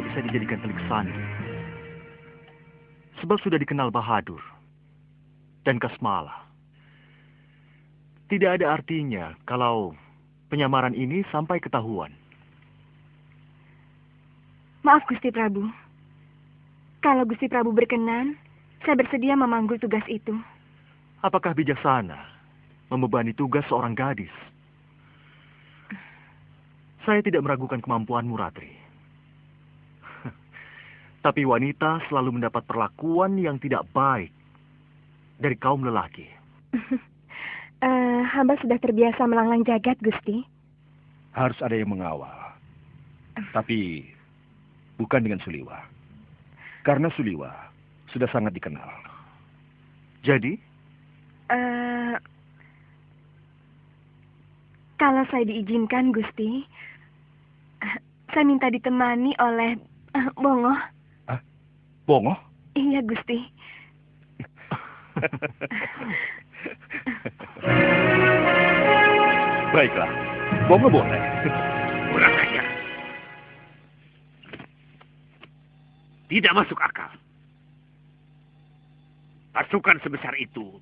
tidak bisa dijadikan telik sandi. Sebab sudah dikenal Bahadur dan Kasmala. Tidak ada artinya kalau penyamaran ini sampai ketahuan. Maaf Gusti Prabu. Kalau Gusti Prabu berkenan, saya bersedia memanggul tugas itu. Apakah bijaksana membebani tugas seorang gadis? Saya tidak meragukan kemampuanmu, Ratri. Tapi wanita selalu mendapat perlakuan yang tidak baik dari kaum lelaki. Hamba sudah terbiasa melanglang jagat, Gusti. Harus ada yang mengawal. Tapi bukan dengan Suliwa. Karena Suliwa sudah sangat dikenal. Jadi? Kalau saya diizinkan, Gusti, saya minta ditemani oleh Bongo. Bongo? Iya, Gusti. Baiklah, Bongo boleh. Kurang ajar. Tidak masuk akal. Pasukan sebesar itu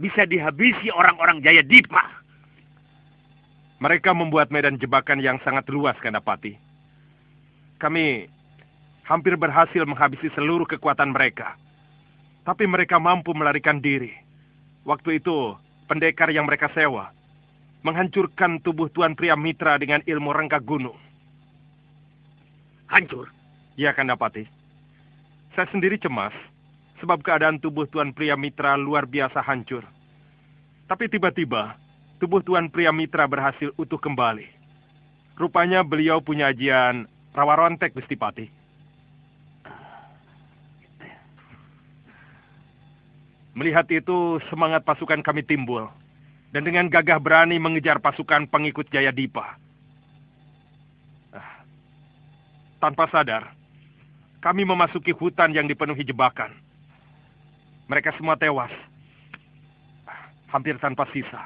bisa dihabisi orang-orang Jayadipa. Mereka membuat medan jebakan yang sangat luas, Kandapati. Kami hampir berhasil menghabisi seluruh kekuatan mereka. Tapi mereka mampu melarikan diri. Waktu itu, pendekar yang mereka sewa menghancurkan tubuh Tuan Pria Mitra dengan ilmu rengga gunung. Hancur? Ya, Kandapati. Saya sendiri cemas, sebab keadaan tubuh Tuan Pria Mitra luar biasa hancur. Tapi tiba-tiba, tubuh Tuan Pria Mitra berhasil utuh kembali. Rupanya beliau punya ajian rawa rontek, Gusti Pati. Melihat itu, semangat pasukan kami timbul. Dan dengan gagah berani mengejar pasukan pengikut Jayadipa. Tanpa sadar, kami memasuki hutan yang dipenuhi jebakan. Mereka semua tewas. Hampir tanpa sisa.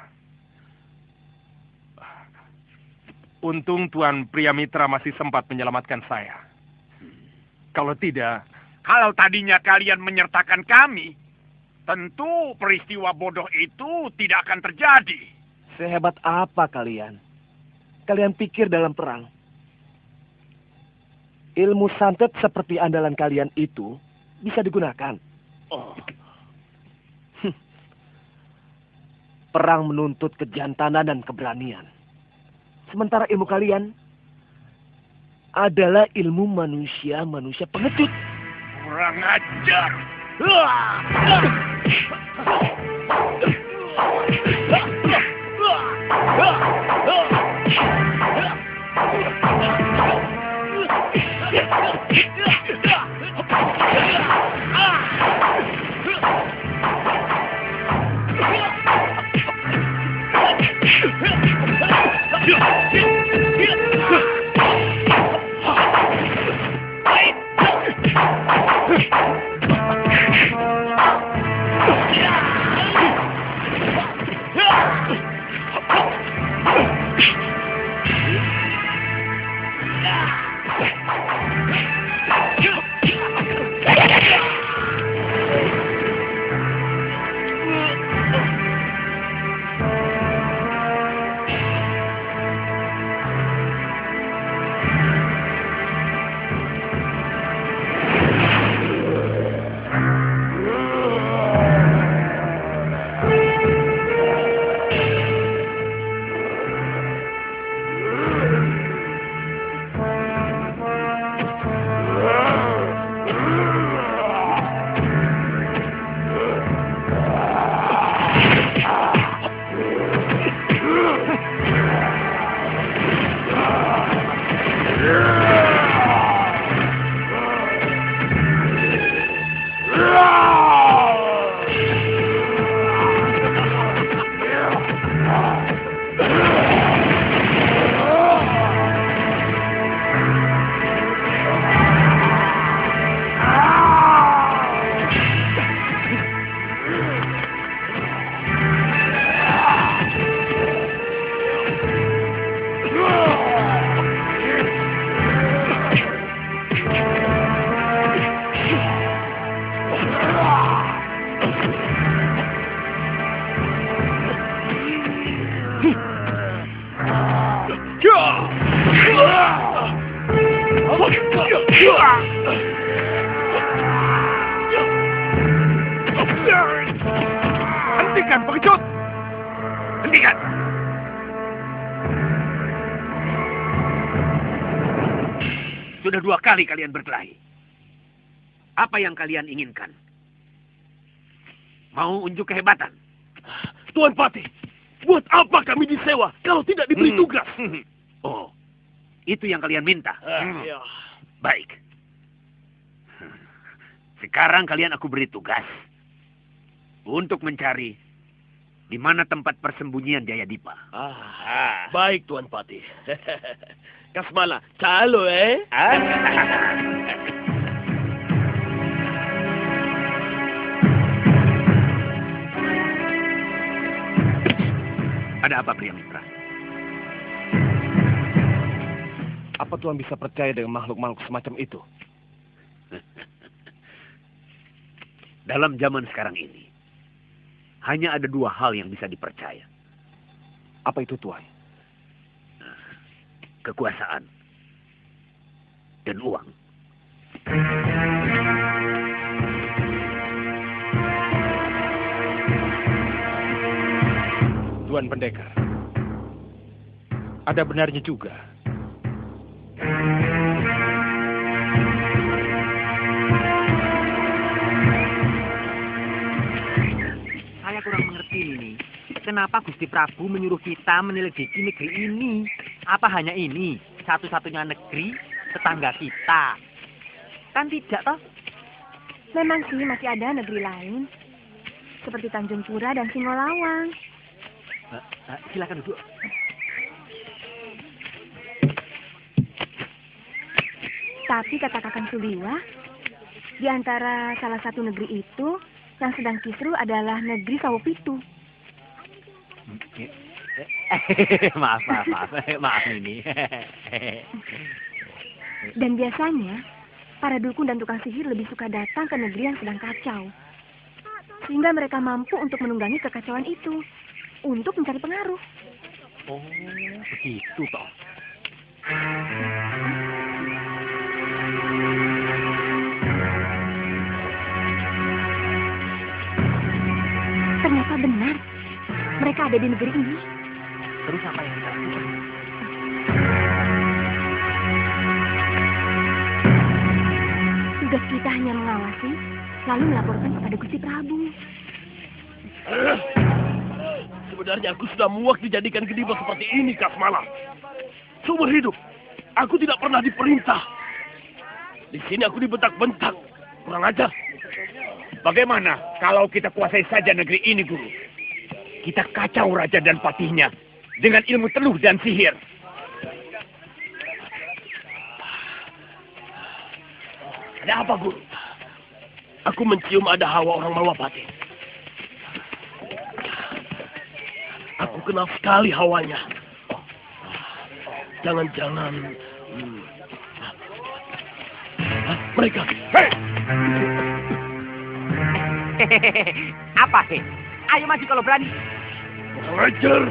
Untung Tuan Pria Mitra masih sempat menyelamatkan saya. Kalau tidak... Kalau tadinya kalian menyertakan kami, tentu peristiwa bodoh itu tidak akan terjadi. Sehebat apa kalian? Kalian pikir dalam perang? Ilmu santet seperti andalan kalian itu bisa digunakan. Oh. Perang menuntut kejantanan dan keberanian. Sementara ilmu kalian adalah ilmu manusia pengecut. Kurang ajar. Hentikan, pengecut! Hentikan! Sudah 2 kali kalian berkelahi. Apa yang kalian inginkan? Mau unjuk kehebatan? Tuan Patih, buat apa kami disewa kalau tidak diberi tugas? Oh, itu yang kalian minta? Ya. Baik. Sekarang kalian aku beri tugas untuk mencari di mana tempat persembunyian Jayadipa. Baik, Tuan Patih. Kasmala, calo Ada apa, Priyamitra? Apa Tuan bisa percaya dengan makhluk-makhluk semacam itu? Dalam zaman sekarang ini, hanya ada 2 hal yang bisa dipercaya. Apa itu, Tuan? Kekuasaan dan uang. Tuan Pendekar, ada benarnya juga. Saya kurang mengerti ini. Kenapa Gusti Prabu menyuruh kita menyelidiki negeri ini? Apa hanya ini satu-satunya negeri tetangga kita? Kan tidak, toh? Memang sih masih ada negeri lain. Seperti Tanjung Pura dan Singolawang. Silakan duduk. Tapi kata Kakang Suliwa, di antara salah satu negeri itu, yang sedang kisruh adalah negeri Sawopitu. Maaf ini. Dan biasanya, para dukun dan tukang sihir lebih suka datang ke negeri yang sedang kacau. Sehingga mereka mampu untuk menunggangi kekacauan itu, untuk mencari pengaruh. Oh, begitu toh. Ternyata benar, mereka ada di negeri ini. Terus apa yang kita lakukan? Tugas kita hanya mengawasi, lalu melaporkan kepada Gusti Prabu. Sebenarnya aku sudah muak dijadikan gediba seperti ini, Kasmala. Seumur hidup, aku tidak pernah diperintah. Di sini aku dibentak-bentak. Kurang ajar. Bagaimana kalau kita kuasai saja negeri ini, Guru? Kita kacau raja dan patihnya dengan ilmu teluh dan sihir. Ada apa, Guru? Aku mencium ada hawa orang Malwapati. Aku kenal sekali hawanya. Jangan-jangan... mereka. Hei! Apa sih? Ayo maju kalau berani. Ajar.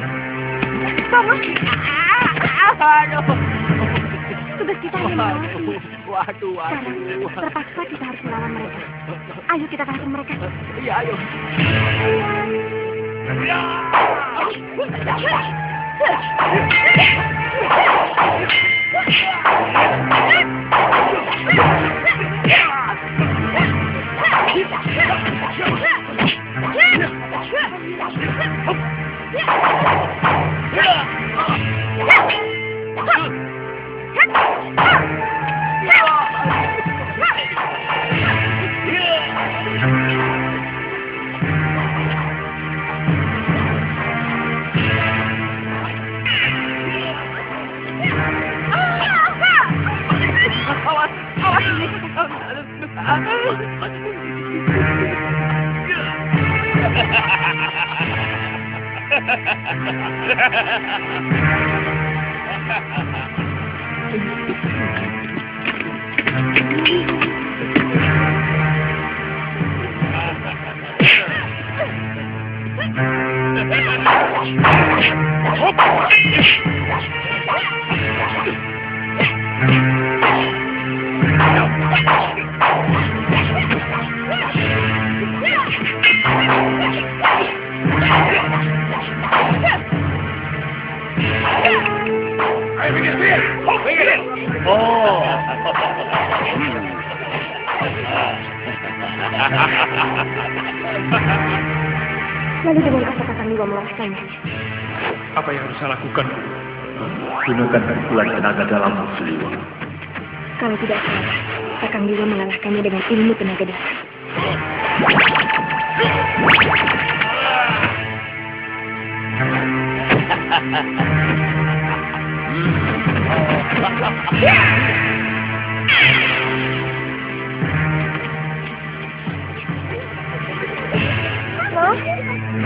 Tolong, Aduh. tugas kita hanya mengawasi. Waduh. Sekarang, terpaksa kita harus melawan mereka. Ayo kita kalahkan mereka. Iya, ayo. Awas ini. Hop! Ayo minggir, minggir. Minggir. Oh. Lalu dengan kata-kata Liwa mengalahkannya. Apa yang harus saya lakukan? Gunakan pukulan tenaga dalam Suliwa. Kalau tidak salah, Kakang Liwa mengalahkannya dengan ilmu tenaga dalam.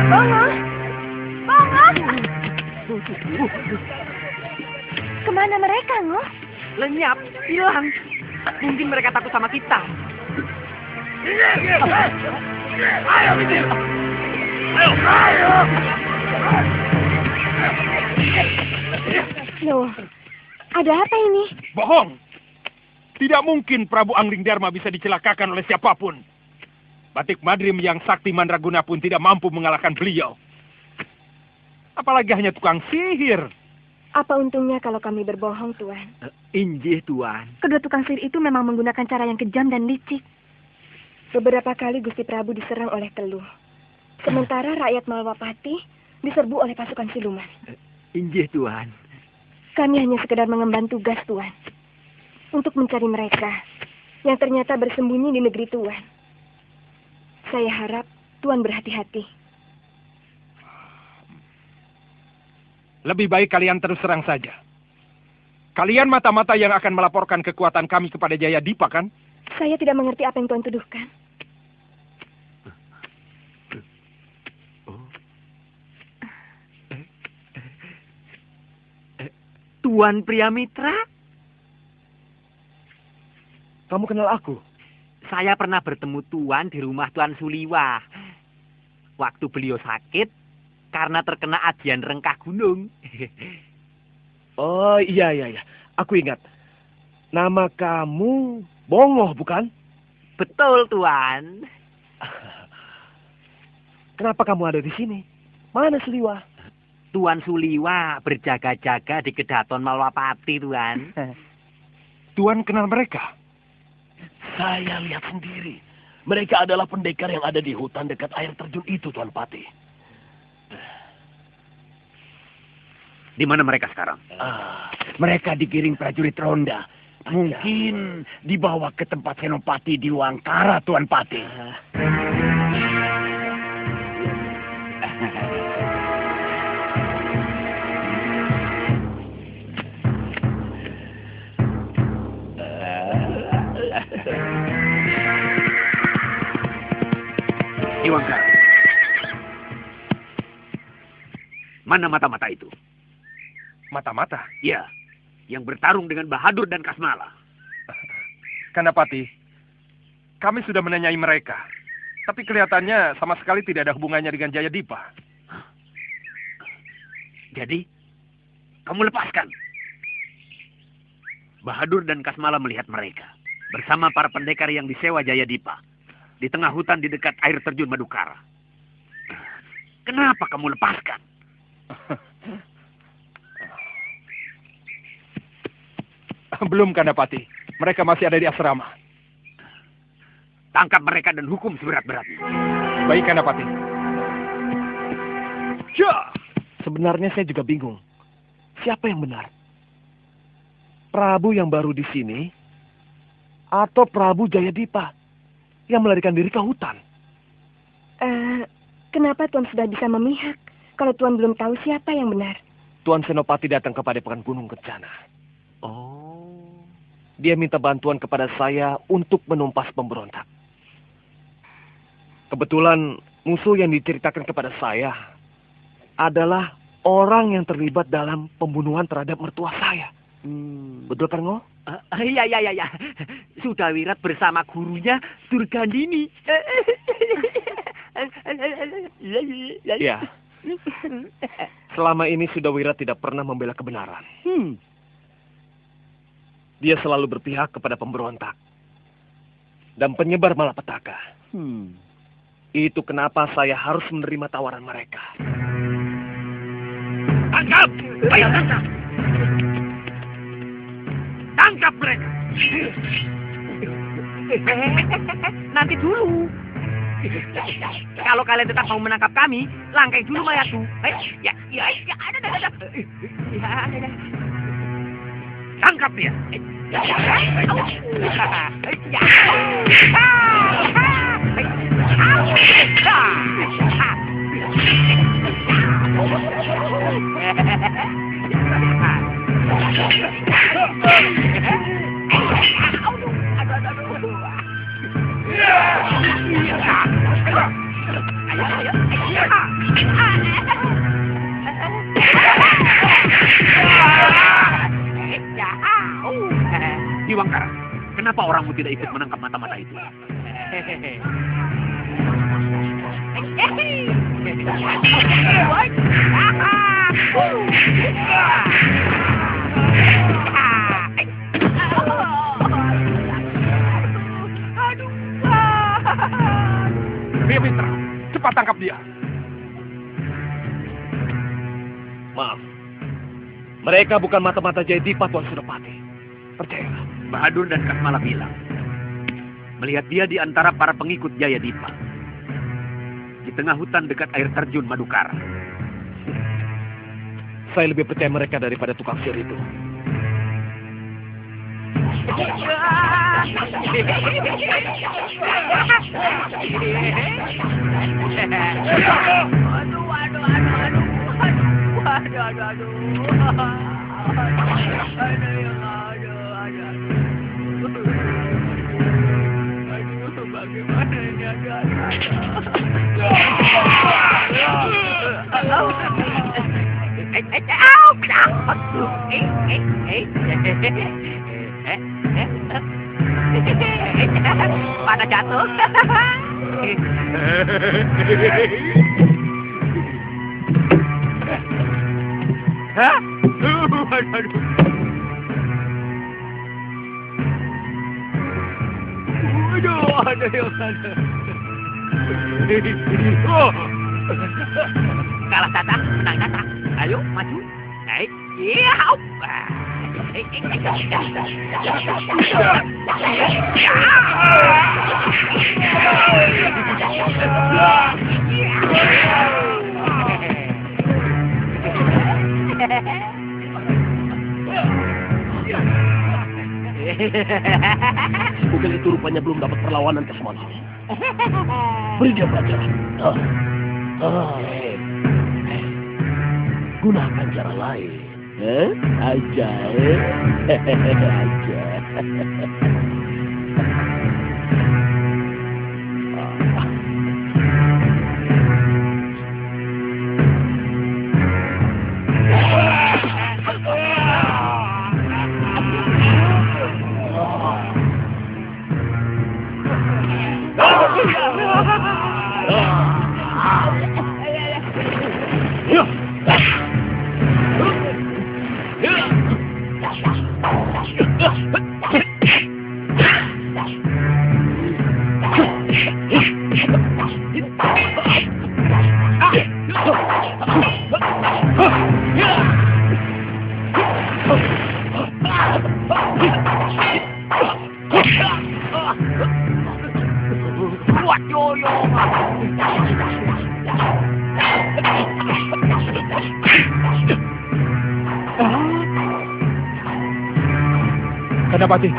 Bongo! Kemana mereka, Ngo? Lenyap, hilang. Mungkin mereka takut sama kita. Ayo, minggir. Ayo. Loh, ada apa ini? Bohong. Tidak mungkin Prabu Anglingdarma bisa dicelakakan oleh siapapun. Batik Madrim yang sakti mandraguna pun tidak mampu mengalahkan beliau. Apalagi hanya tukang sihir. Apa untungnya kalau kami berbohong, Tuan? Injih, Tuan. Kedua tukang sihir itu memang menggunakan cara yang kejam dan licik. Beberapa kali Gusti Prabu diserang oleh Keluh. Sementara rakyat Malwapati diserbu oleh pasukan siluman. Injih, Tuan. Kami hanya sekedar mengemban tugas, Tuan. Untuk mencari mereka yang ternyata bersembunyi di negeri Tuan. Saya harap Tuan berhati-hati. Lebih baik kalian terus serang saja. Kalian mata-mata yang akan melaporkan kekuatan kami kepada Jayadipa, kan? Saya tidak mengerti apa yang Tuan tuduhkan. Tuan Priamitra? Kamu kenal aku? Saya pernah bertemu Tuan di rumah Tuan Suliwa. Waktu beliau sakit karena terkena ajian rengkah gunung. Oh, iya. Aku ingat. Nama kamu Bongo, bukan? Betul, Tuan. Kenapa kamu ada di sini? Mana Suliwa? Tuan Suliwa berjaga-jaga di Kedaton Malwapati, Tuan. Tuan kenal mereka? Saya lihat sendiri. Mereka adalah pendekar yang ada di hutan dekat air terjun itu, Tuan Pati. Di mana mereka sekarang? Mereka digiring prajurit ronda. Mungkin dibawa ke tempat Senopati di Wangkara, Tuan Pati. Di Wangkara. Mana mata-mata itu? Mata-mata? Ya, yang bertarung dengan Bahadur dan Kasmala. Kandapati, kami sudah menanyai mereka. Tapi kelihatannya sama sekali tidak ada hubungannya dengan Jayadipa. Jadi, kamu lepaskan. Bahadur dan Kasmala melihat mereka bersama para pendekar yang disewa Jayadipa di tengah hutan di dekat air terjun Madukara. Kenapa kamu lepaskan? Belum, Kandapati. Mereka masih ada di asrama. Tangkap mereka dan hukum seberat-beratnya. Baik, Kandapati. Ya, sebenarnya saya juga bingung. Siapa yang benar? Prabu yang baru di sini atau Prabu Jayadipa yang melarikan diri ke hutan? Kenapa Tuan sudah bisa memihak kalau Tuan belum tahu siapa yang benar? Tuan Senopati datang kepada Padepokan Gunung Kencana. Oh. Dia minta bantuan kepada saya untuk menumpas pemberontak. Kebetulan musuh yang diceritakan kepada saya adalah orang yang terlibat dalam pembunuhan terhadap mertua saya. Betul kan, Ngo? Iya. Sudah Wirat bersama gurunya Durgandini. Ya. Selama ini Sudawira tidak pernah membela kebenaran. Dia selalu berpihak kepada pemberontak dan penyebar malapetaka. Itu kenapa saya harus menerima tawaran mereka. Tangkap! Ayo tangkap! Tangkap mereka. Nanti dulu. Kalau kalian tetap mau menangkap kami, langkai dulu mayatku. Ada. Tangkap dia. Diwangkara, kenapa orangmu tidak ikut menangkap mata-mata itu? Pria Mitra, cepat tangkap dia. Maaf. Mereka bukan mata-mata Jayadipa, Tuan Surapati. Percayalah. Bahadur dan Kasmala bilang, melihat dia di antara para pengikut Jayadipa. Di tengah hutan dekat air terjun Madukara. Saya lebih percaya mereka daripada tukang sihir itu. Pada jatuh. Hah? Ada yang ada. Kalah datang, menang datang. Ayo, maju. Naik. Iya, hop. Bugil itu rupanya belum dapat perlawanan ke semalam. Beri dia pelajaran. Gunakan cara lain. Aja. Kadapati,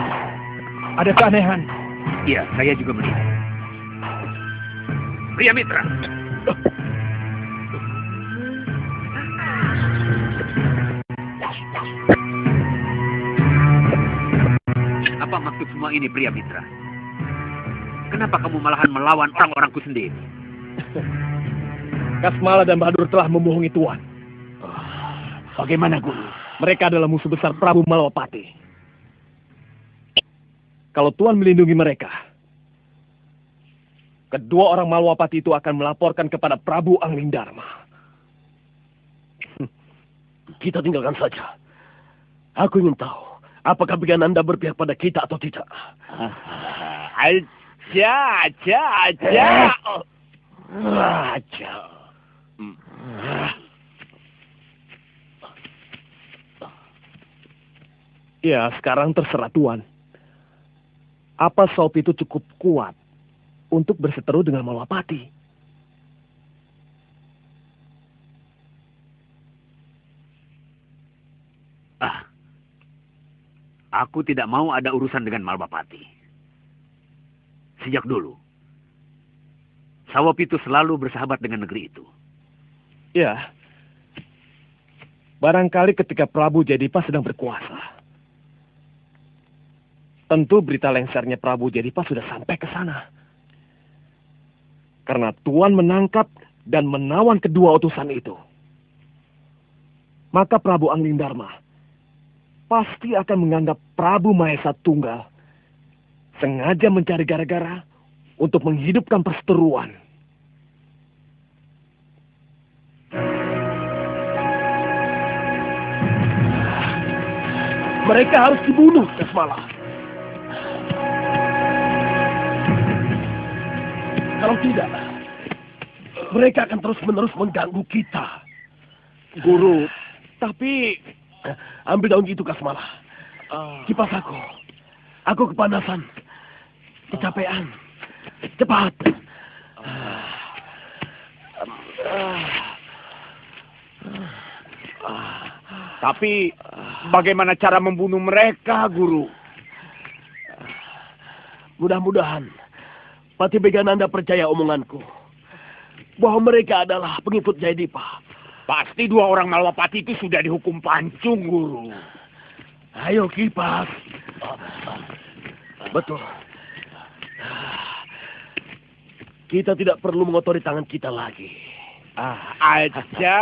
ada keanehan. Iya, saya juga melihat. Pria Mitra. Apa maksud semua ini, Pria Mitra? Kenapa kamu malahan melawan orang-orangku sendiri? Kasmala dan Bahadur telah membohongi Tuan. Bagaimana, Guru? Mereka adalah musuh besar Prabu Malawapati. Kalau Tuan melindungi mereka, kedua orang Malawapati itu akan melaporkan kepada Prabu Anglingdarma. Kita tinggalkan saja. Aku ingin tahu, apakah pilihan Anda berpihak pada kita atau tidak? Aja. Ya, sekarang terserah Tuan. Apa Sop itu cukup kuat untuk berseteru dengan Malwapati? Aku tidak mau ada urusan dengan Malwapati. Sejak dulu, Sawop itu selalu bersahabat dengan negeri itu. Ya. Barangkali ketika Prabu Jayadipa sedang berkuasa. Tentu berita lengsernya Prabu Jayadipa sudah sampai ke sana. Karena Tuan menangkap dan menawan kedua utusan itu. Maka Prabu Anglingdarma pasti akan menganggap Prabu Mahesa Tunggal sengaja mencari gara-gara untuk menghidupkan perseteruan. Mereka harus dibunuh, Kasmala. Kalau tidak, mereka akan terus-menerus mengganggu kita. Guru, tapi Ambil daun itu, Kasmala. Kipas aku. Aku kepanasan. Kecapean. Cepat. Tapi bagaimana cara membunuh mereka, Guru? Mudah-mudahan Pati Begananda percaya omonganku. Bahwa mereka adalah pengikut Jayadipa. Pasti dua orang Malwapati itu sudah dihukum pancung, Guru. Ayo, Kipas. Betul. Kita tidak perlu mengotori tangan kita lagi. Aja.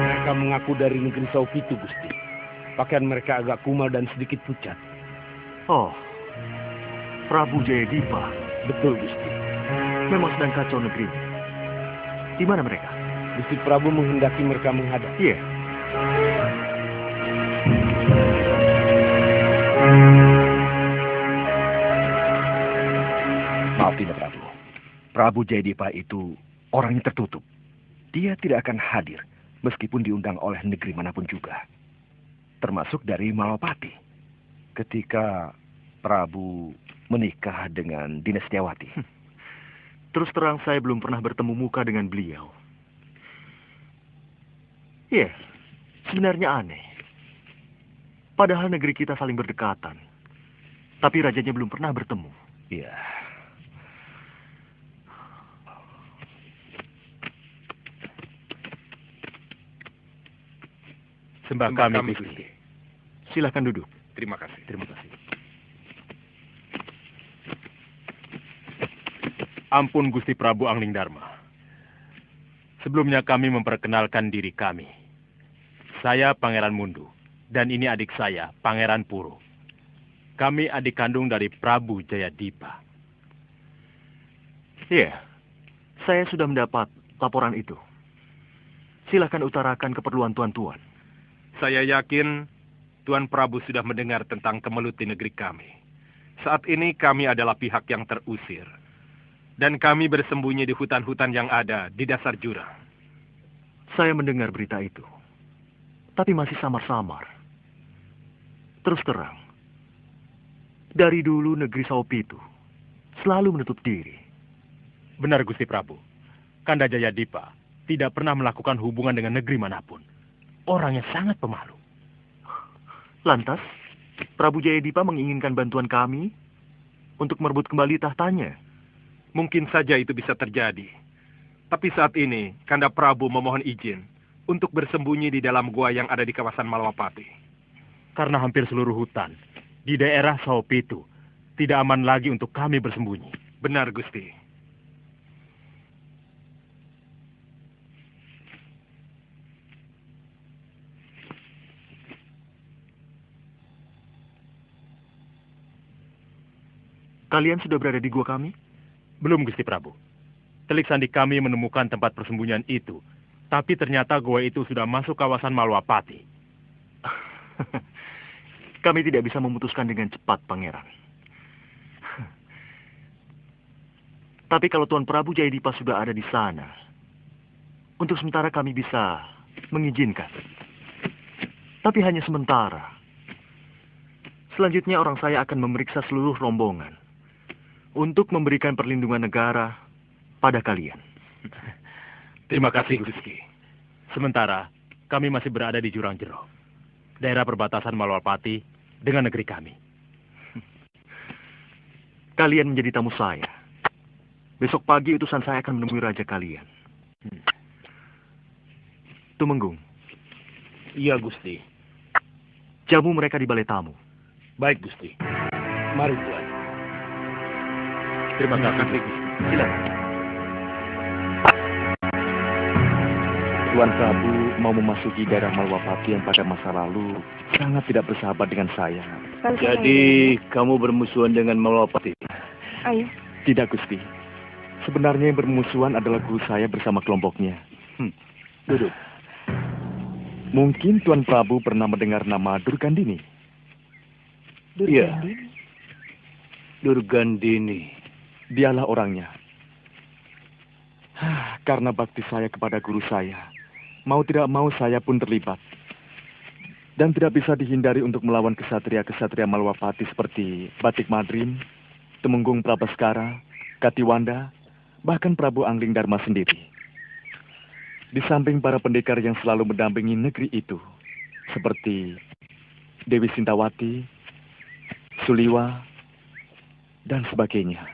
Mereka mengaku dari negeri Saupitu, Gusti. Pakaian mereka agak kumal dan sedikit pucat. Oh, Prabu Jayadipa. Betul, Gusti. Memang sedang kacau negeri. Di mana mereka? Gusti Prabu menghendaki mereka menghadap. Iya. Maaf, Tidak Prabu. Prabu Jayadipa itu orangnya tertutup. Dia tidak akan hadir meskipun diundang oleh negeri manapun juga. Termasuk dari Malwapati. Ketika Prabu menikah dengan Dina Setiawati. Terus terang saya belum pernah bertemu muka dengan beliau. Iya, sebenarnya aneh. Padahal negeri kita saling berdekatan. Tapi rajanya belum pernah bertemu. Iya. Sembah kami, Gusti. Silahkan duduk. Terima kasih. Terima kasih. Ampun Gusti Prabu Anglingdarma. Sebelumnya kami memperkenalkan diri kami. Saya Pangeran Mundu, dan ini adik saya, Pangeran Puro. Kami adik kandung dari Prabu Jayadipa. Iya, saya sudah mendapat laporan itu. Silahkan utarakan keperluan tuan-tuan. Saya yakin Tuan Prabu sudah mendengar tentang kemelut di negeri kami. Saat ini kami adalah pihak yang terusir. Dan kami bersembunyi di hutan-hutan yang ada di dasar jurang. Saya mendengar berita itu. Tapi masih samar-samar. Terus terang. Dari dulu negeri Saupitu selalu menutup diri. Benar Gusti Prabu. Kanda Jayadipa tidak pernah melakukan hubungan dengan negeri manapun. Orangnya sangat pemalu. Lantas, Prabu Jayadipa menginginkan bantuan kami untuk merebut kembali tahtanya. Mungkin saja itu bisa terjadi. Tapi saat ini, Kanda Prabu memohon izin untuk bersembunyi di dalam gua yang ada di kawasan Malwapati. Karena hampir seluruh hutan di daerah Saupitu tidak aman lagi untuk kami bersembunyi. Benar, Gusti. Kalian sudah berada di gua kami? Belum, Gusti Prabu. Telik sandi kami menemukan tempat persembunyian itu. Tapi ternyata gua itu sudah masuk kawasan Malwapati. Kami tidak bisa memutuskan dengan cepat, Pangeran. Tapi kalau Tuan Prabu Jayadipa sudah ada di sana, untuk sementara kami bisa mengizinkan. Tapi hanya sementara. Selanjutnya orang saya akan memeriksa seluruh rombongan untuk memberikan perlindungan negara pada kalian. Terima kasih, Gusti. Sementara kami masih berada di Jurang Jero, daerah perbatasan Malwapati dengan negeri kami. Kalian menjadi tamu saya. Besok pagi utusan saya akan menemui raja kalian. Tumenggung. Iya, Gusti. Jamu mereka di balai tamu. Baik, Gusti. Mari, Tuan. Terima kasih, Gusti. Silakan. Tuan Prabu mau memasuki daerah Malwapati yang pada masa lalu sangat tidak bersahabat dengan saya. Jadi, kamu bermusuhan dengan Malwapati? Ayo. Tidak, Gusti. Sebenarnya yang bermusuhan adalah guru saya bersama kelompoknya. Duduk. Mungkin Tuan Prabu pernah mendengar nama Durgandini. Iya. Durgandini. Dialah orangnya. Karena bakti saya kepada guru saya, mau tidak mau saya pun terlibat. Dan tidak bisa dihindari untuk melawan kesatria-kesatria Malwapati seperti Batik Madrim, Tumenggung Prabaskara, Katiwanda, bahkan Prabu Angling Dharma sendiri. Di samping para pendekar yang selalu mendampingi negeri itu, seperti Dewi Sintawati, Suliwa, dan sebagainya.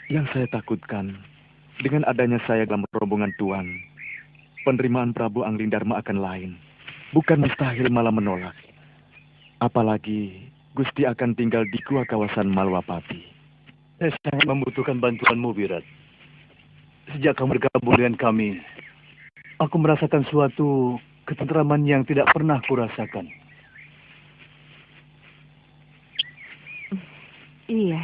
Yang saya takutkan, dengan adanya saya dalam rombongan Tuan, penerimaan Prabu Angling Dharma akan lain. Bukan mustahil malah menolak. Apalagi Gusti akan tinggal di gua kawasan Malwapati. Saya sangat membutuhkan bantuanmu, Wirat. Sejak kamu bergabung dengan kami, aku merasakan suatu ketentraman yang tidak pernah kurasakan. Iya.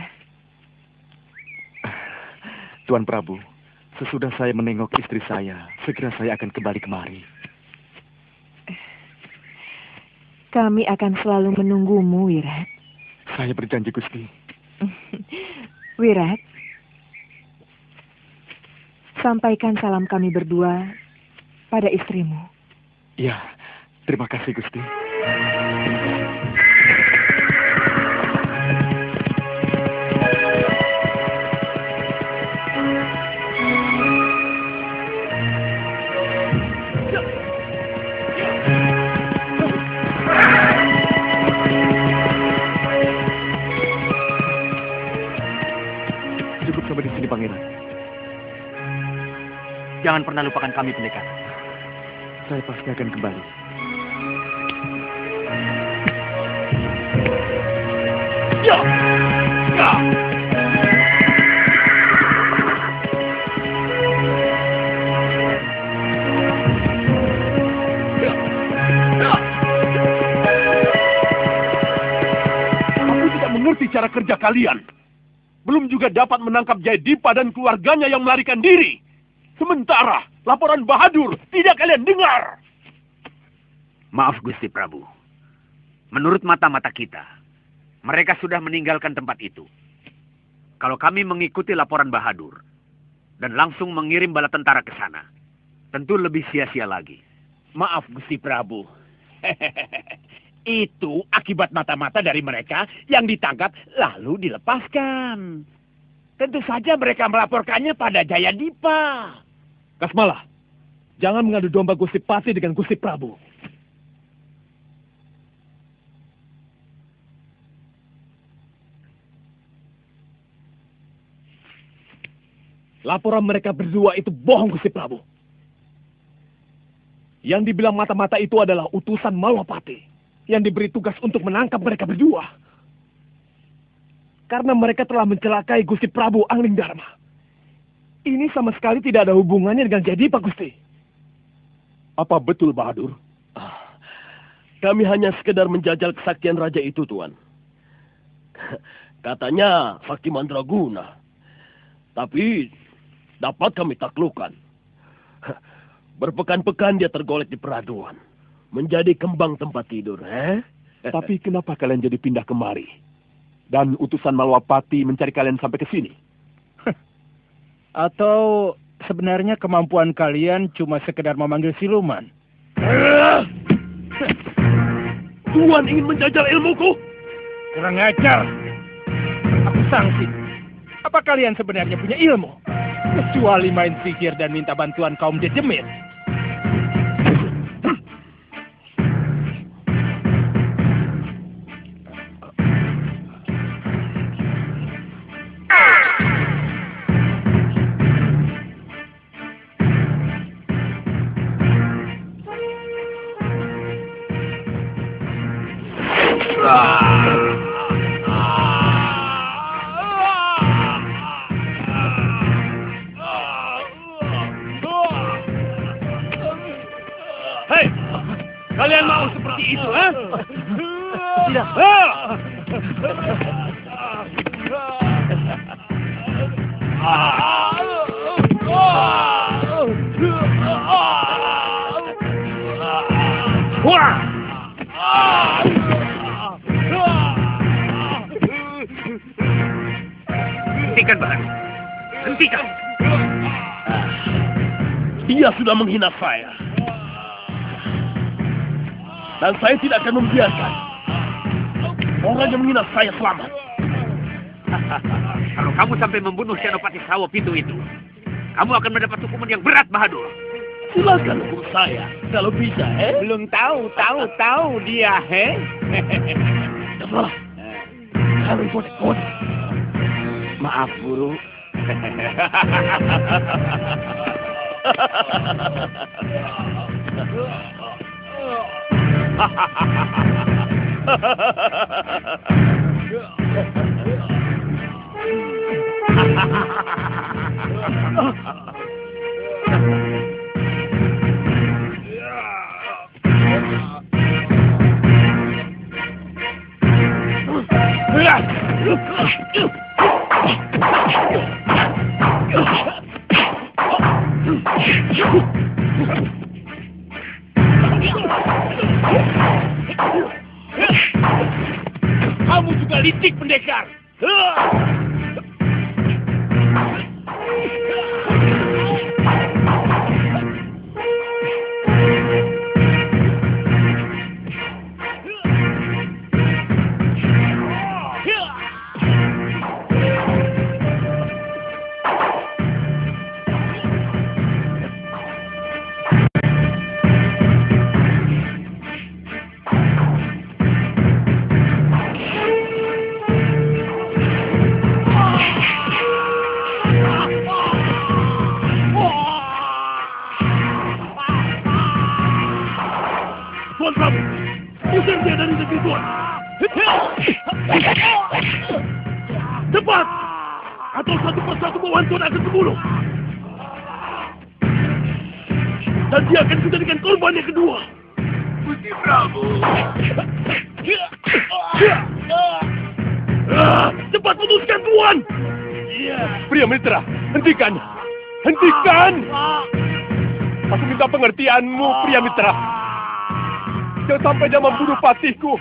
Tuan Prabu, sesudah saya menengok istri saya, segera saya akan kembali kemari. Kami akan selalu menunggumu, Wirat. Saya berjanji, Gusti. Wirat, sampaikan salam kami berdua pada istrimu. Ya, terima kasih, Gusti. Cukup sampai di sini, Pangeran. Jangan pernah lupakan kami, pendekar. Saya pasti akan kembali. Ya! Ya! Aku tidak mengerti cara kerja kalian. Belum juga dapat menangkap Jayadipa dan keluarganya yang melarikan diri. Sementara laporan Bahadur tidak kalian dengar. Maaf Gusti Prabu. Menurut mata-mata kita, mereka sudah meninggalkan tempat itu. Kalau kami mengikuti laporan Bahadur dan langsung mengirim bala tentara ke sana, tentu lebih sia-sia lagi. Maaf Gusti Prabu. Itu akibat mata-mata dari mereka yang ditangkap lalu dilepaskan. Tentu saja mereka melaporkannya pada Jayadipa. Kasmala, jangan mengadu domba Gusti Pati dengan Gusti Prabu. Laporan mereka berdua itu bohong, Gusti Prabu. Yang dibilang mata-mata itu adalah utusan Malwapati yang diberi tugas untuk menangkap mereka berdua. Karena mereka telah mencelakai Gusti Prabu Angling Dharma. Ini sama sekali tidak ada hubungannya dengan Jayadipa, Gusti. Apa betul, Bahadur? Kami hanya sekedar menjajal kesaktian raja itu, Tuan. Katanya sakti mandraguna. Tapi dapat kami taklukkan. Berpekan-pekan dia tergolek di peraduan. Menjadi kembang tempat tidur, Tapi kenapa kalian jadi pindah kemari? Dan utusan Malwapati mencari kalian sampai ke sini? Atau sebenarnya kemampuan kalian cuma sekedar memanggil siluman. Tuan ingin menjajal ilmuku? Kurang ajar. Aku sanksi. Apa kalian sebenarnya punya ilmu? Kecuali main sihir dan minta bantuan kaum Dedemit. Hei, kalian mau seperti itu, ha? Tidak. Hentikan, Bahadur. Hentikan. Dia sudah menghina saya. Dan saya tidak akan membiarkan orang yang menghina saya selamat. Kalau kamu sampai membunuh Senopati Sawo Pitu itu, kamu akan mendapat hukuman yang berat, Bahadur. Silakan hukum saya, kalau bisa, Belum tahu dia, Coba, kalian bodoh. Maaf, Guru. Kamu juga licik, pendekar. Tuan Prabu, usir dia dari negeri Tuan. Cepat! Atau satu persatu bawahan Tuan akan terbunuh. Dan dia akan dijadikan korban yang kedua. Gusti Prabu. Cepat putuskan, Tuan! Pria Mitra, hentikan! Hentikan! Aku minta pengertianmu, Pria Mitra. Jangan sampai dia membunuh patihku.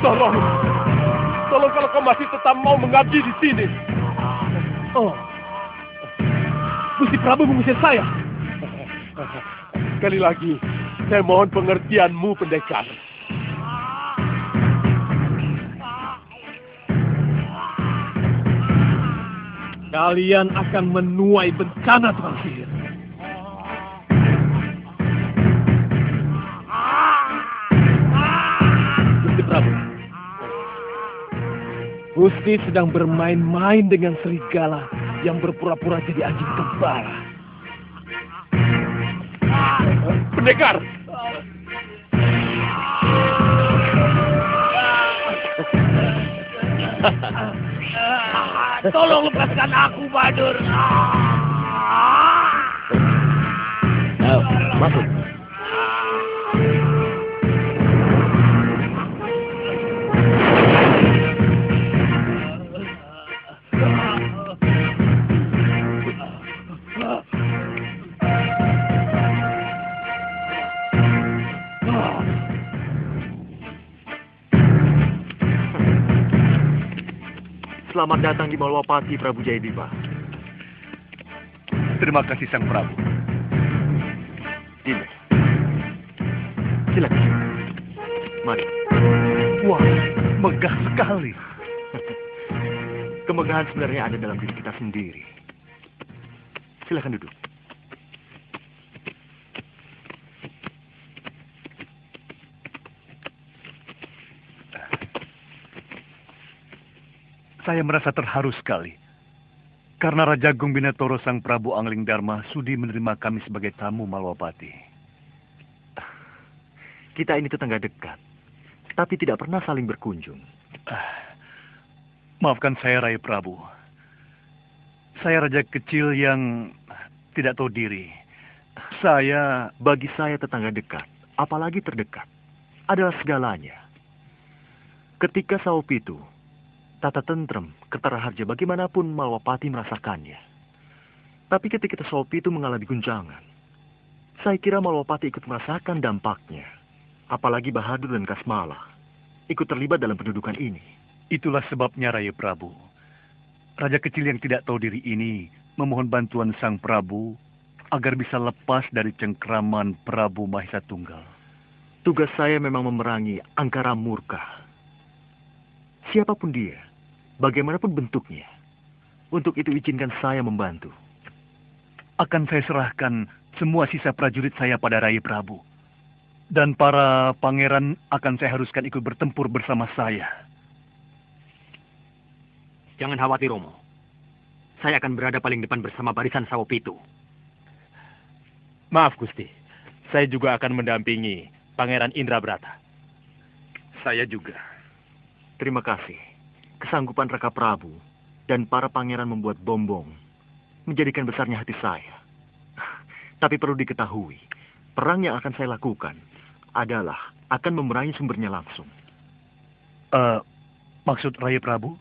Tolong kalau kau masih tetap mau mengabdi di sini. Oh, Gusti Prabu mengusir saya. Sekali lagi, saya mohon pengertianmu, pendekar. Kalian akan menuai bencana, tukang sihir. Gusti sedang bermain-main dengan serigala yang berpura-pura jadi anjing kembara. Pendekar! Tolong lepaskan aku, Bahadur. Masuk. Selamat datang di Malwapati, Prabu Jayadipa. Terima kasih Sang Prabu. Dinda, silakan. Mari. Wah, megah sekali. Kemegahan sebenarnya ada dalam diri kita sendiri. Silakan duduk. Saya merasa terharu sekali. Karena Raja Agung Binatoro Sang Prabu Angling Dharma sudi menerima kami sebagai tamu Malwapati. Kita ini tetangga dekat, tapi tidak pernah saling berkunjung. Maafkan saya, Rai Prabu. Saya raja kecil yang tidak tahu diri. Bagi saya tetangga dekat, apalagi terdekat, adalah segalanya. Ketika Saopitu, tata tentrem, ketara harja bagaimanapun Malwapati merasakannya. Tapi ketika Saopitu mengalami guncangan, saya kira Malwapati ikut merasakan dampaknya. Apalagi Bahadur dan Kasmala ikut terlibat dalam pendudukan ini. Itulah sebabnya, Rai Prabu. Raja kecil yang tidak tahu diri ini memohon bantuan Sang Prabu agar bisa lepas dari cengkraman Prabu Mahesa Tunggal. Tugas saya memang memerangi angkara murka. Siapapun dia, bagaimanapun bentuknya. Untuk itu izinkan saya membantu. Akan saya serahkan semua sisa prajurit saya pada Rai Prabu. Dan para pangeran akan saya haruskan ikut bertempur bersama saya. Jangan khawatir, Romo. Saya akan berada paling depan bersama barisan Sawopitu. Maaf, Gusti. Saya juga akan mendampingi Pangeran Indrabrata. Saya juga. Terima kasih. Kesanggupan Raka Prabu dan para pangeran membuat bombong menjadikan besarnya hati saya. Tapi perlu diketahui, perang yang akan saya lakukan adalah akan memerangi sumbernya langsung. Maksud Rai Prabu?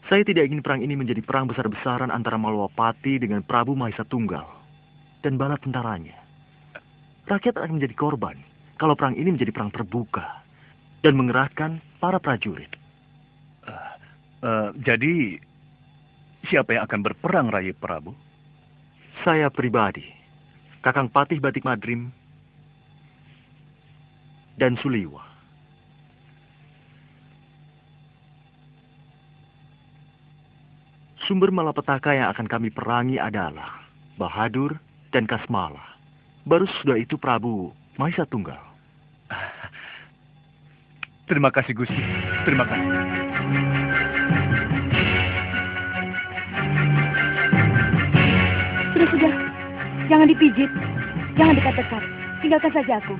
Saya tidak ingin perang ini menjadi perang besar-besaran antara Malwapati dengan Prabu Mahesa Tunggal dan bala tentaranya. Rakyat akan menjadi korban kalau perang ini menjadi perang terbuka dan mengerahkan para prajurit. Jadi, siapa yang akan berperang, Rai Prabu? Saya pribadi, Kakang Patih Batik Madrim, dan Suliwa. Sumber malapetaka yang akan kami perangi adalah Bahadur dan Kasmala. Baru sudah itu Prabu Mahesa Tunggal. Terima kasih, Gusti. Terima kasih. Sudah. Jangan dipijit. Jangan dekat-dekat. Tinggalkan saja aku.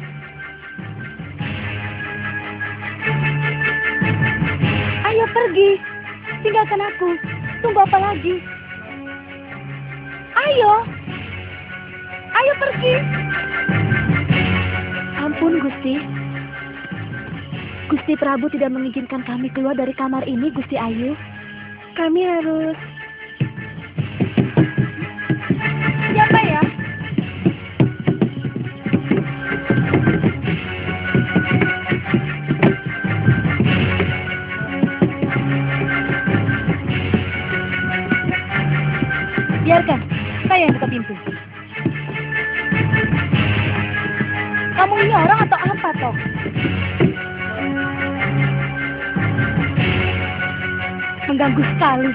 Ayo pergi. Tinggalkan aku. Tunggu apa lagi? Ayo. Ayo pergi. Ampun, Gusti. Gusti Prabu tidak mengizinkan kami keluar dari kamar ini, Gusti Ayu. Kami harus... Siapa ya? Biarkan, saya yang buka pintu. Kamu ini orang atau apa, Tok? Mengganggu sekali.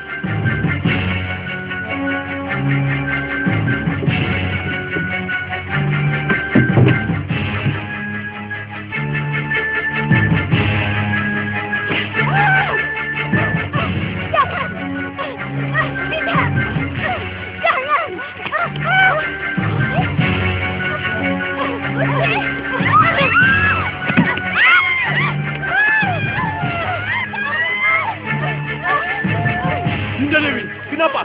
Dinda Dewi, kenapa?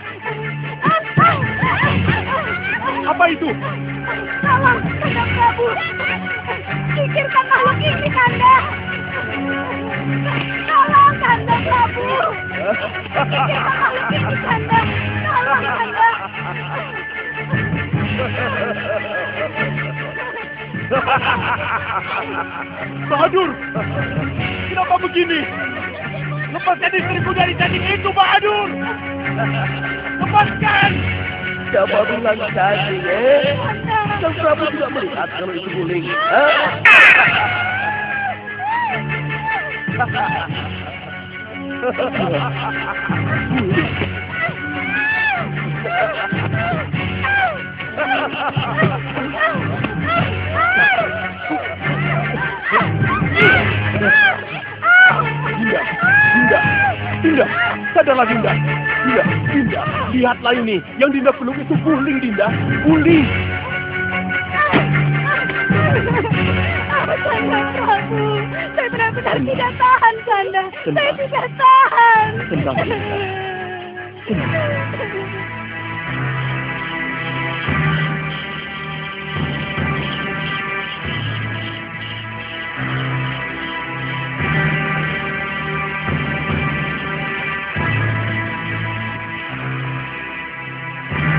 Apa itu? Tolong, Kanda Prabu. Singkirkan makhluk ini, Kanda. Tolong, Kanda Prabu. Singkirkan makhluk ini, Kanda. Tolong, Kanda. Bahadur, kenapa begini? Lepaskan istriku dari cacing itu, Bahadur. Lepaskan. Siapa bilang cacing, Sang Prabu tidak melihat kalau itu guling. Dinda, sadarlah Dinda. Dinda, lihatlah ini. Yang Dinda peluk itu guling, Dinda. Guling. Kanda Prabu, saya benar-benar tidak tahan, Kanda. Saya tidak tahan. Tenang, Dinda.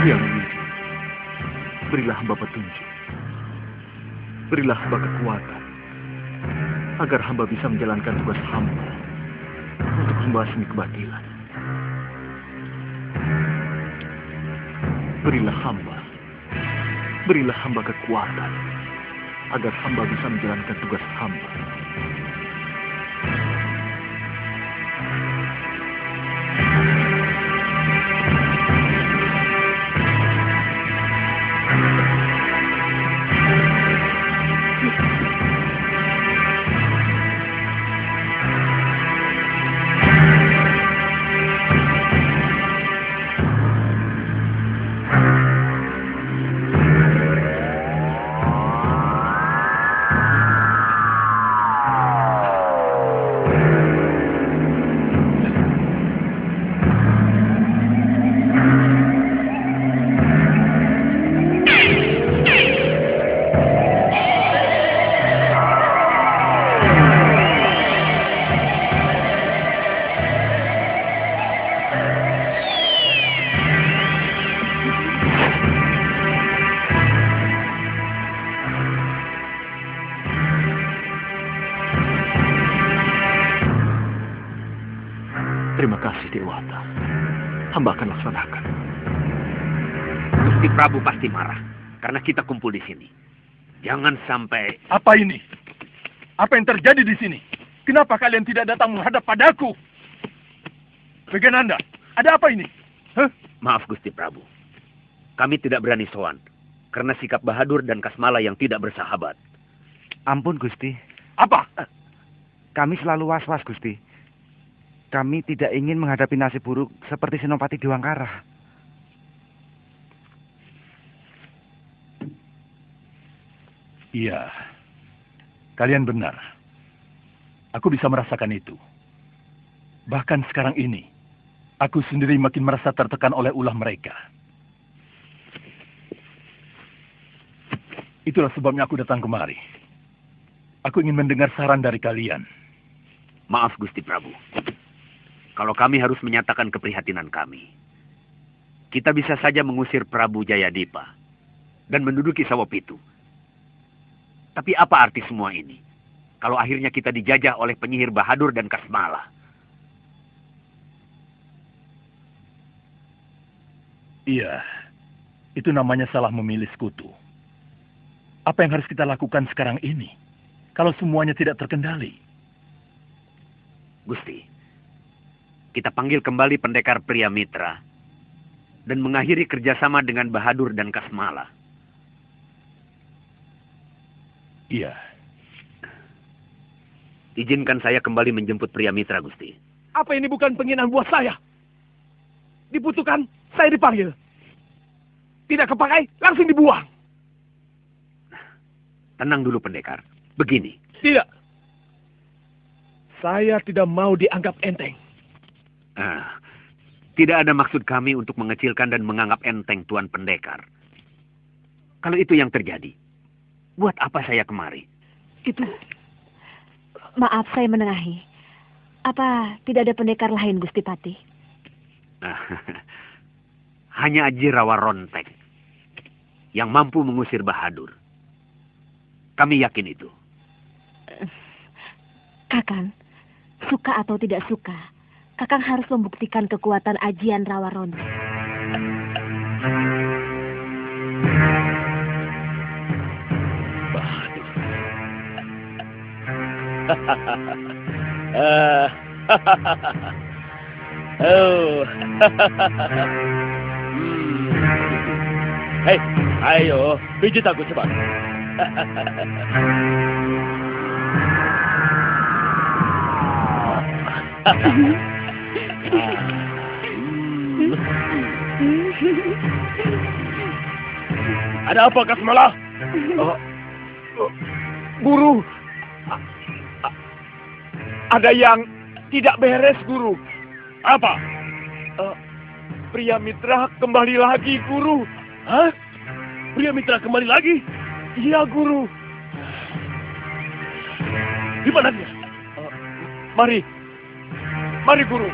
Yang Widi, berilah hamba petunjuk. Berilah hamba kekuatan, agar hamba bisa menjalankan tugas hamba untuk membasmi kebatilan. Berilah hamba kekuatan, agar hamba bisa menjalankan tugas hamba. Terima kasih, Dewata. Hamba akan laksanakan. Gusti Prabu pasti marah karena kita kumpul di sini. Jangan sampai... Apa ini? Apa yang terjadi di sini? Kenapa kalian tidak datang menghadap padaku? Vegananda, ada apa ini? Hah? Maaf, Gusti Prabu. Kami tidak berani sowan karena sikap Bahadur dan Kasmala yang tidak bersahabat. Ampun, Gusti. Apa? Kami selalu was-was, Gusti. Kami tidak ingin menghadapi nasib buruk seperti Senopati Dewangkara. Iya, kalian benar. Aku bisa merasakan itu. Bahkan sekarang ini, aku sendiri makin merasa tertekan oleh ulah mereka. Itulah sebabnya aku datang kemari. Aku ingin mendengar saran dari kalian. Maaf, Gusti Prabu. Kalau kami harus menyatakan keprihatinan kami, kita bisa saja mengusir Prabu Jayadipa dan menduduki Sawopitu. Tapi apa arti semua ini? Kalau akhirnya kita dijajah oleh penyihir Bahadur dan Kasmala. Iya, itu namanya salah memilih sekutu. Apa yang harus kita lakukan sekarang ini? Kalau semuanya tidak terkendali. Gusti, kita panggil kembali pendekar Pria Mitra dan mengakhiri kerjasama dengan Bahadur dan Kasmala. Iya. Izinkan saya kembali menjemput Pria Mitra, Gusti. Apa ini bukan penghinaan buat saya? Dibutuhkan, saya dipanggil. Tidak kepakai, langsung dibuang. Tenang dulu, pendekar. Begini. Tidak. Saya tidak mau dianggap enteng. Tidak ada maksud kami untuk mengecilkan dan menganggap enteng Tuan Pendekar. Kalau itu yang terjadi, buat apa saya kemari? Itu. Maaf, saya menengahi. Apa tidak ada pendekar lain, Gusti Pati? Hanya Aji Rawa Rontek yang mampu mengusir Bahadur. Kami yakin itu. Kakang, suka atau tidak suka, Kakang harus membuktikan kekuatan ajian Rawa Rontek. Oh. Hei, ayo, pijit aku cepat. Ada apa, Kasmala? Guru, ada yang tidak beres, Guru. Apa? Pria Mitra kembali lagi, Guru. Hah? Pria Mitra kembali lagi? Iya, Guru. Di mana dia? Mari. Mari, Guru.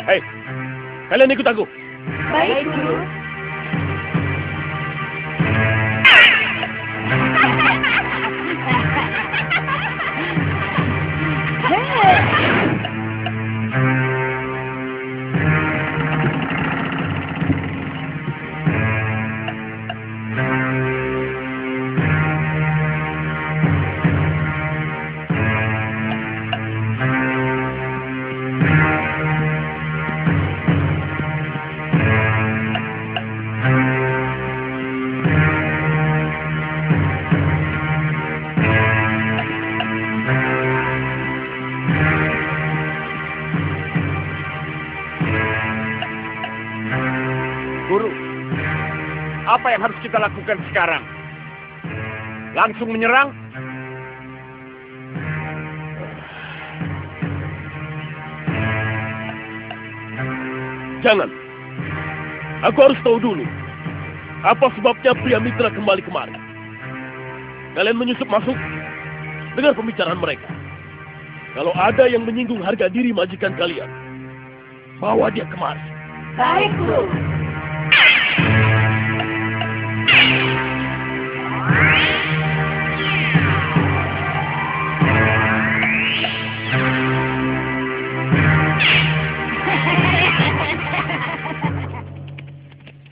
Hei, kalian ikut aku. Baik, Guru. Guru, apa yang harus kita lakukan sekarang? Langsung menyerang? Jangan. Aku harus tahu dulu. Apa sebabnya pria Mitra kembali kemari? Kalian menyusup masuk, dengar pembicaraan mereka. Kalau ada yang menyinggung harga diri majikan kalian, bawa dia kemari. Baik, Guru.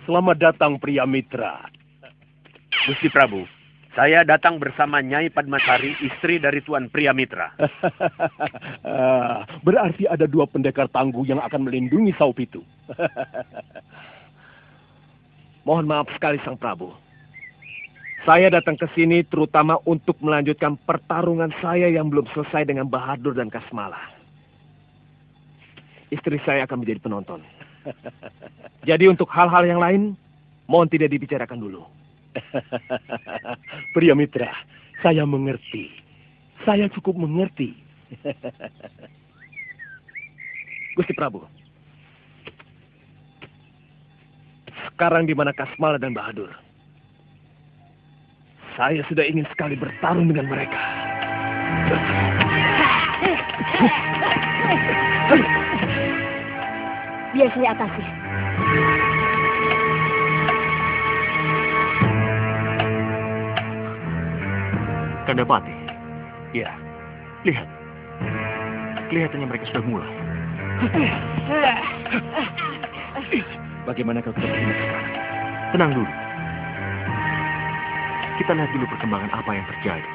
Selamat datang pria Mitra. Gusti Prabu, saya datang bersama Nyai Padmasari, istri dari Tuan Pria Mitra. Berarti ada dua pendekar tangguh yang akan melindungi Saupitu. Mohon maaf sekali, Sang Prabu. Saya datang ke sini terutama untuk melanjutkan pertarungan saya yang belum selesai dengan Bahadur dan Kasmala. Istri saya akan menjadi penonton. Jadi untuk hal-hal yang lain, mohon tidak dibicarakan dulu. Pria Mitra, saya mengerti. Saya cukup mengerti. Gusti Prabu, sekarang di mana Kasmala dan Bahadur? Saya sudah ingin sekali bertarung dengan mereka. Biar saya atasi. Kandapati. Ya, lihat. Kelihatannya mereka sudah mulai. Bagaimana kalau kita bertindak sekarang? Tenang dulu. Kita lihat dulu perkembangan apa yang terjadi.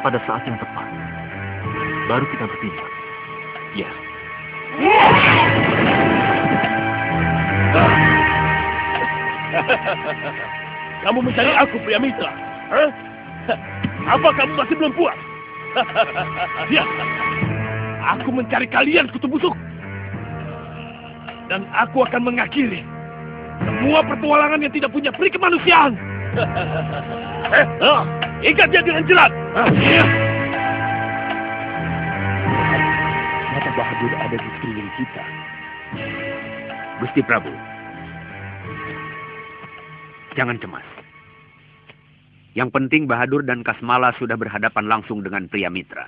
Pada saat yang tepat, baru kita bertindak. Ya. Kamu mencari aku, pria Mitra? Hah? Apa kamu masih belum puas? Ya, aku mencari kalian, kutu busuk. Dan aku akan mengakhiri semua petualangan yang tidak punya peri kemanusiaan. Ikat dia dengan jerat. Mata Bahadur ada di sekeliling kita. Gusti Prabu, jangan cemas. Yang penting Bahadur dan Kasmala sudah berhadapan langsung dengan Pria Mitra.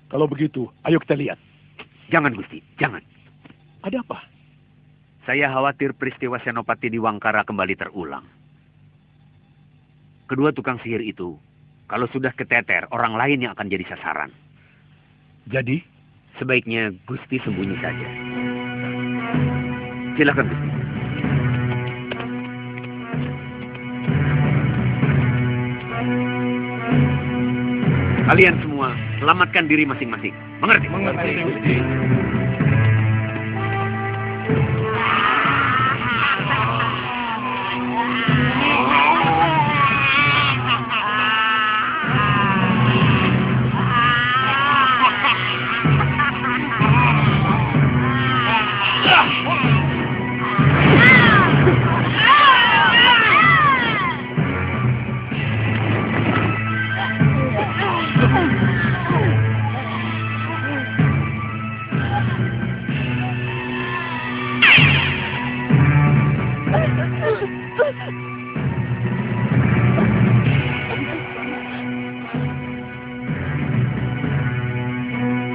Kalau begitu, ayo kita lihat. Jangan, Gusti, jangan. Ada apa? Saya khawatir peristiwa Senopati di Wangkara kembali terulang. Kedua tukang sihir itu, kalau sudah keteter, orang lain yang akan jadi sasaran. Jadi? Sebaiknya Gusti sembunyi saja. Silakan, Gusti. Kalian semua selamatkan diri masing-masing. Mengerti? Mengerti, Gusti.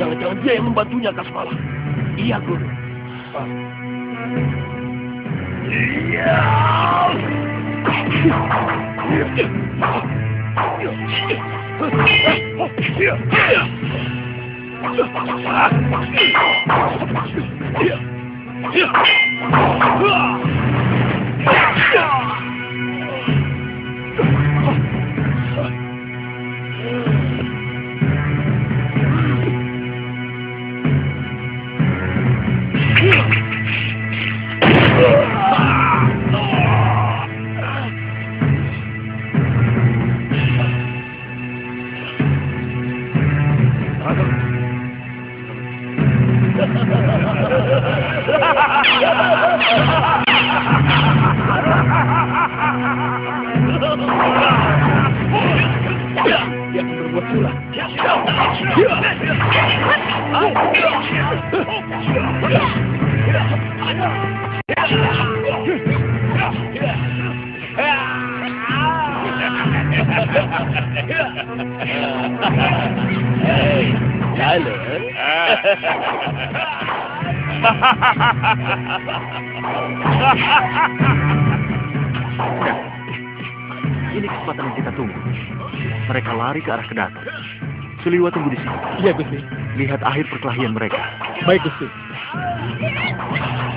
Jangan-jangan dia yang membantunya, Kasmala. Iya, Guru. Dia akan berbuat curang. Hei, halo. Ini kesempatan yang kita tunggu. Mereka lari ke arah kedaton. Suliwa tunggu di sini. Iya, Gusti. Lihat akhir perkelahian mereka. Baik, Gusti.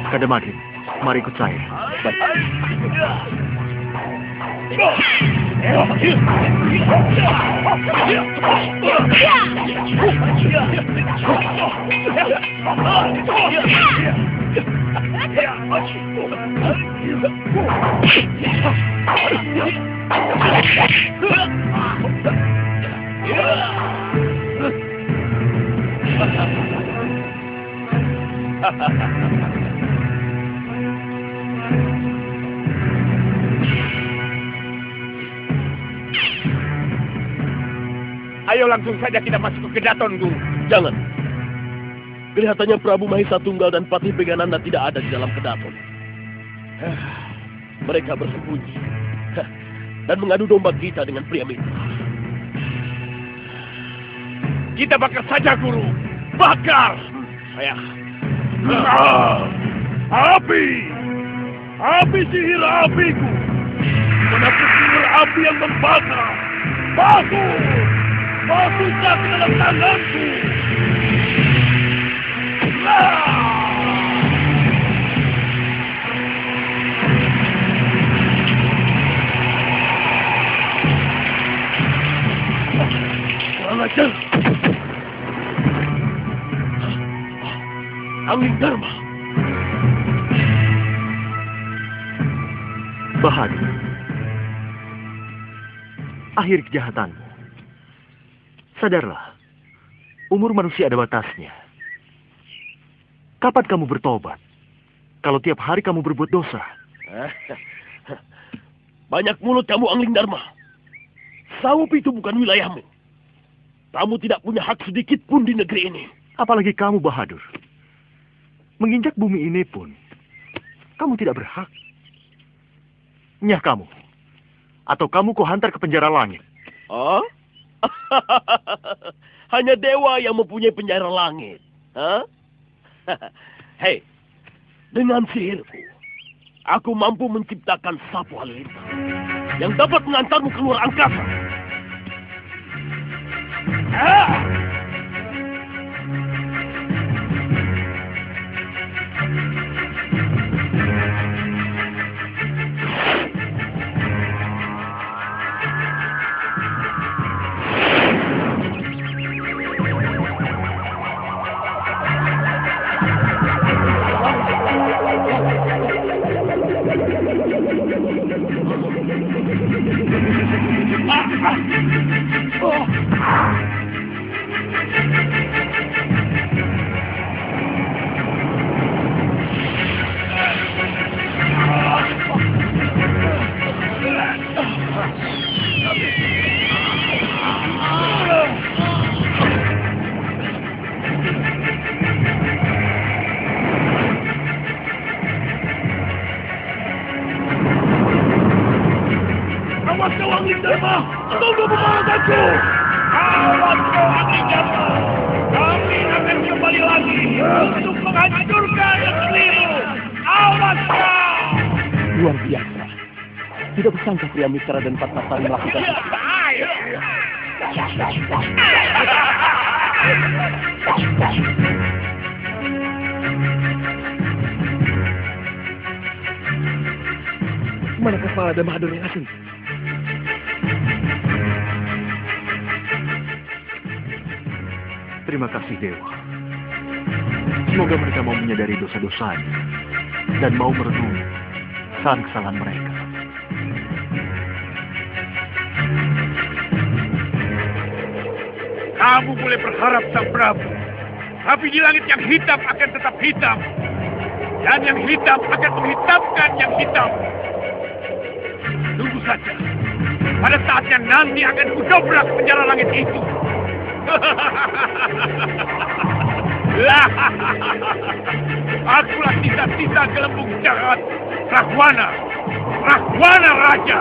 Kademakin, mari ikut saya. Baik. Ayo langsung saja kita masuk ke kedaton, Guru. Jangan. Kelihatannya Prabu Mahesa Tunggal dan Patih Pegananda tidak ada di dalam kedaton. Mereka bersembunyi dan mengadu domba kita dengan pria mitra. Kita bakar saja, Guru. Bakar! Ayah. Api! Api sihir apiku! Menapis sihir api yang membakar! Bagus! Masuklah ke dalam tanganku! Kurang ajar! Angin Dharma. Bahadur. Akhir kejahatanmu. Sadarlah, umur manusia ada batasnya. Kapan kamu bertobat? Kalau tiap hari kamu berbuat dosa. Banyak mulut kamu, Angling Dharma. Saup itu bukan wilayahmu. Kamu tidak punya hak sedikit pun di negeri ini. Apalagi kamu, Bahadur. Menginjak bumi ini pun, kamu tidak berhak. Nyah kamu. Atau kamu kuhantar ke penjara langit. Oh? Hanya dewa yang mempunyai penjara langit. Hei, dengan sihirku, aku mampu menciptakan sapu halilintar yang dapat mengantarmu keluar angkasa. Awas kau Angling Dharma! Tunggu pembahasanku! Awas kau Angling Dharma! Kami akan kembali lagi untuk menghancurkan negerimu! Awas kau! Luar biasa. Tidak bersangka pria Mitra dan Patmasari melakukan itu. Mana kepala dan Bahadur yang asing? Terima kasih, Dewa. Semoga mereka mau menyadari dosa-dosanya dan mau merenungi kesalahan mereka. Kamu boleh berharap, Sang Prabu. Tapi di langit yang hitam akan tetap hitam. Dan yang hitam akan menghitamkan yang hitam. Tunggu saja. Pada saatnya nanti akan kudobrak penjara langit itu. Akulah sisa-sisa gelembung jahat Rahwana. Rahwana Raja.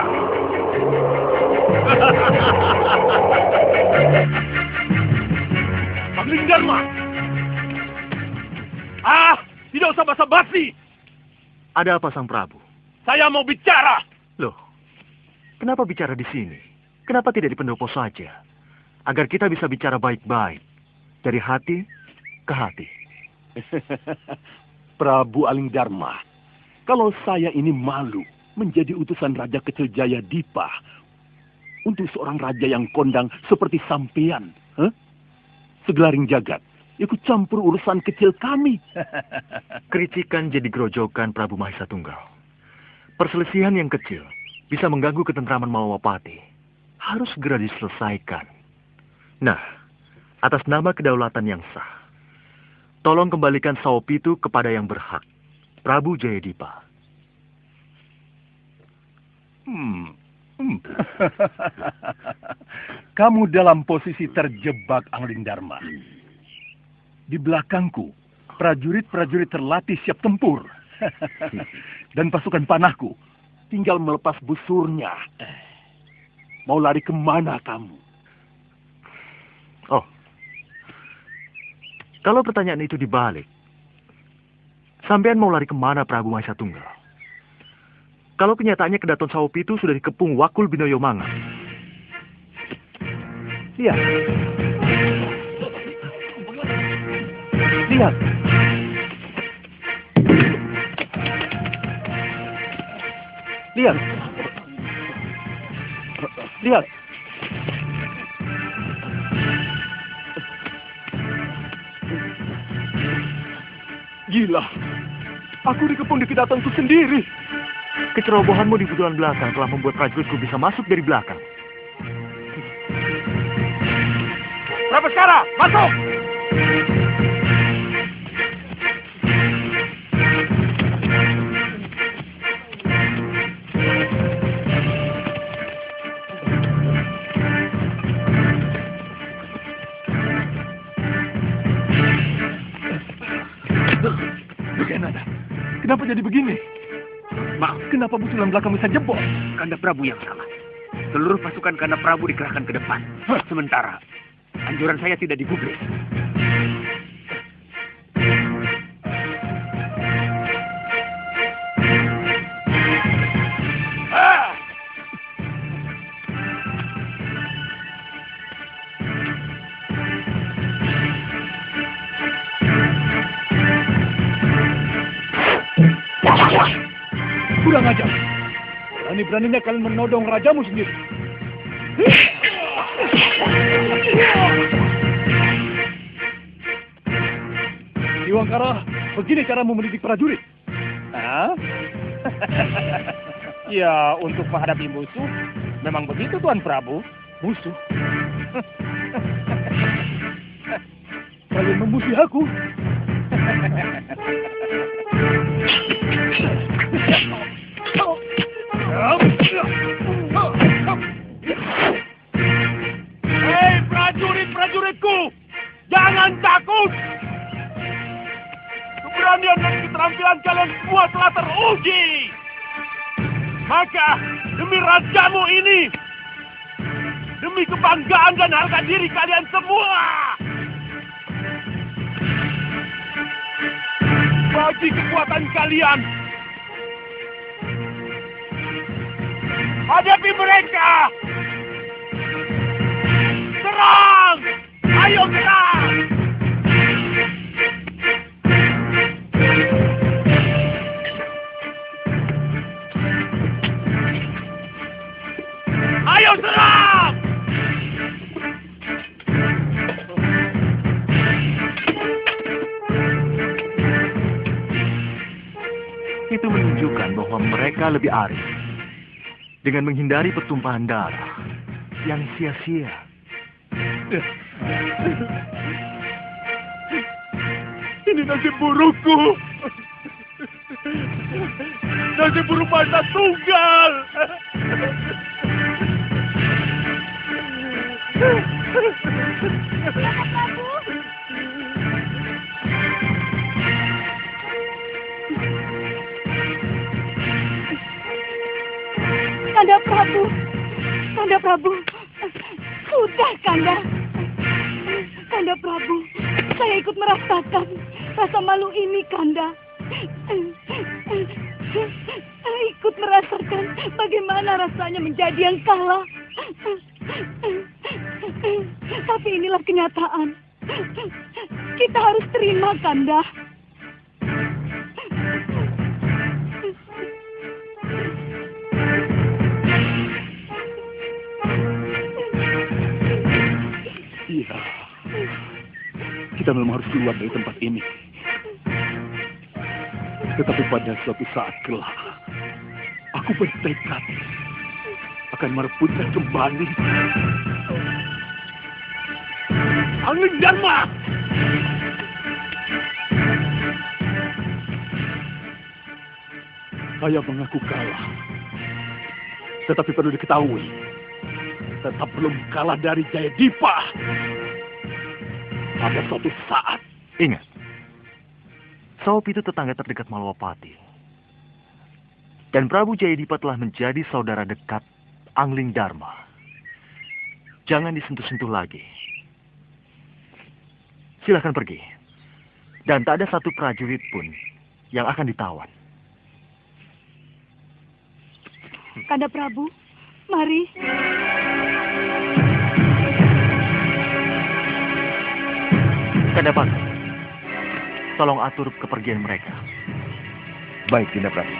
Angling Dharma. Tidak usah basa-basi. Ada apa, Sang Prabu? Saya mau bicara. Loh, kenapa bicara di sini? Kenapa tidak di pendopo saja? Agar kita bisa bicara baik-baik. Dari hati ke hati. Prabu Aling Dharma, kalau saya ini malu menjadi utusan Raja Kecil Jaya Dipa untuk seorang raja yang kondang seperti sampean, segelaring jagat, ikut campur urusan kecil kami. Kericikan jadi gerojokan Prabu Mahisa Tunggal. Perselisihan yang kecil bisa mengganggu ketentraman Malawapati. Harus segera diselesaikan. Nah, atas nama kedaulatan yang sah, tolong kembalikan Saopitu kepada yang berhak, Prabu Jayadipa. Kamu dalam posisi terjebak, Angling Dharma. Di belakangku, prajurit-prajurit terlatih siap tempur. Dan pasukan panahku tinggal melepas busurnya. Mau lari kemana kamu? Oh, kalau pertanyaan itu dibalik, sampean mau lari kemana, Prabu Mahisa Tunggal? Kalau kenyataannya kedaton Saopitu sudah dikepung Wakul Binoyo Manga. Lihat. Lihat. Lihat. Lihat. Gila. Aku dikepung di kedatanganku sendiri. Kecerobohanmu di buduan belakang telah membuat prajuritku bisa masuk dari belakang. Prabaskara, masuk! Bagaimana? Kenapa jadi begini? Maaf, Kenapa busulan belakang bisa jebol? Kanda Prabu yang salah. Seluruh pasukan Kanda Prabu dikerahkan ke depan. Sementara anjuran saya tidak digubris. Kurang ajar. Berani-beraninya kalian menodong rajamu sendiri. Iwangkara, begini cara mendidik prajurit. Hah? Ya, untuk menghadapi musuh, memang begitu Tuan Prabu. Musuh? Kalian memusuhi aku? Hei prajurit-prajuritku, jangan takut. Keberanian dan keterampilan kalian semua telah teruji. Maka demi rajamu ini, demi kebanggaan dan harga diri kalian semua, bagi kekuatan kalian, hadapi mereka. Serang! Ayo serang! Ayo serang! Itu menunjukkan bahwa mereka lebih arif dengan menghindari pertumpahan darah yang sia-sia. Ini nasib burukku. Nasib buruk mata tunggal. Kanda Prabu. Kanda Prabu. Sudah, Kanda. Kanda Prabu, saya ikut merasakan rasa malu ini, Kanda. Saya ikut merasakan bagaimana rasanya menjadi yang kalah. Tapi inilah kenyataan. Kita harus terima, Kanda. Iya, kita memang harus keluar dari tempat ini. Tetapi pada suatu saat kelak, aku bertekad akan merebutnya kembali. Angling Dharma! Saya mengaku kalah. Tetapi perlu diketahui, tetap belum kalah dari Jayadipa. Pada suatu saat. Ingat, Saopitu tetangga terdekat Malawapati. Dan Prabu Jayadipa telah menjadi saudara dekat Angling Dharma. Jangan disentuh-sentuh lagi. Silahkan pergi. Dan tak ada satu prajurit pun yang akan ditawan. Kanda Prabu, mari. Kanda Batu, tolong atur kepergian mereka. Baik, Dinda Prabu.